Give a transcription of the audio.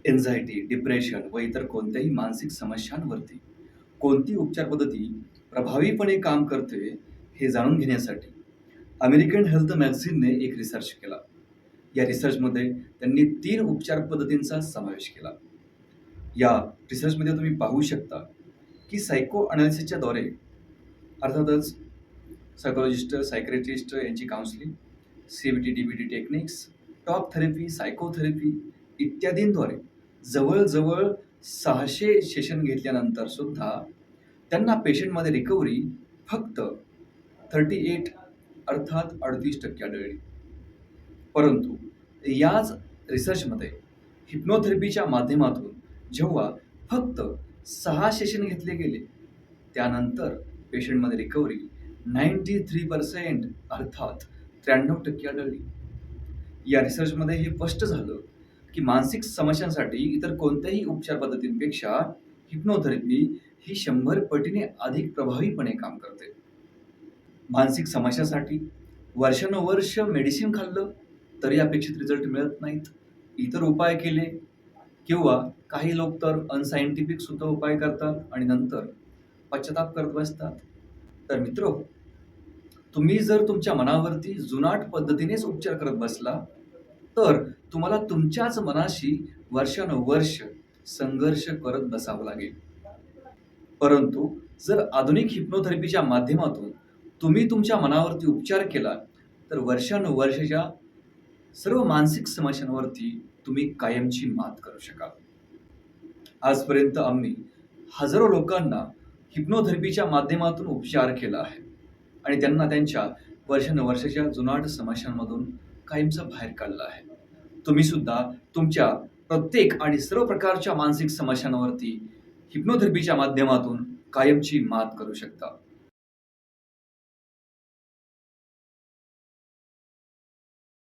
Anxiety, depression व इतर कोणत्याही मानसिक समस्यांवरती कोणती उपचार पद्धती प्रभावीपणे काम करते हे जाणून घेण्यासाठी अमेरिकन हेल्थ मॅगझिनने एक रिसर्च केला. या रिसर्चमध्ये त्यांनी 3 उपचार पद्धतींचा समावेश केला. या रिसर्चमध्ये तुम्ही पाहू शकता, की सायको अनालिसिसच्या द्वारे अर्थातच सायकॉलॉजिस्ट, सायकियाट्रिस्ट यांची counselling, CBT, DBT techniques, talk therapy, psychotherapy इत्यादींद्वारे जवळ-जवळ 600 सेशन घेतल्यानंतर सुद्धा त्यांना पेशंटमध्ये रिकव्हरी फक्त 38 अर्थात 38% आढळली. परंतु याच रिसर्चमध्ये हिप्नोथेरपीच्या माध्यमातून जेव्हा फक्त 6 सेशन घेतले गेले, त्यानंतर पेशंटमध्ये रिकव्हरी 93% अर्थात 93% आढळली. या रिसर्चमध्ये हे स्पष्ट झालं, की मानसिक समस्यांसाठी इतर कोणत्याही उपचार पद्धतींपेक्षा हिप्नोथेरपी ही 100 पटीने अधिक प्रभावीपणे काम करते. मानसिक समस्यासाठी वर्षानुवर्ष मेडिसिन खाल्लं तरी अपेक्षित रिझल्ट मिळत नाहीत. इतर उपाय केले किंवा काही लोक तर अनसायंटिफिक सुद्धा उपाय करतात आणि नंतर पश्चाताप करत बसतात. तर मित्रहो, तुम्ही जर तुमच्या मनावरती जुनाट पद्धतीनेच उपचार करत बसला, तर तुम्हाला तुमच्याच मनाशी वर्षानुवर्ष संघर्ष करत बसावं लागेल. परंतु जर आधुनिक हिप्नोथेरपीच्या माध्यमातून तुम्ही तुमच्या मनावरती उपचार केला, तर वर्षानुवर्षाच्या सर्व मानसिक समस्यांवरती तुम्ही कायमची मात करू शकाल. आजपर्यंत आम्ही हजारो लोकांना हिप्नोथेरपीच्या माध्यमातून उपचार केला आहे आणि त्यांना त्यांच्या वर्षानुवर्षाच्या जुनाट समस्यांमधून कायमचं बाहेर काढलं आहे. तुम्ही सुद्धा तुमच्या प्रत्येक आणि सर्व प्रकारच्या मानसिक समस्यांवरती हिप्नोथेरपीच्या माध्यमातून कायमची मात करू शकता.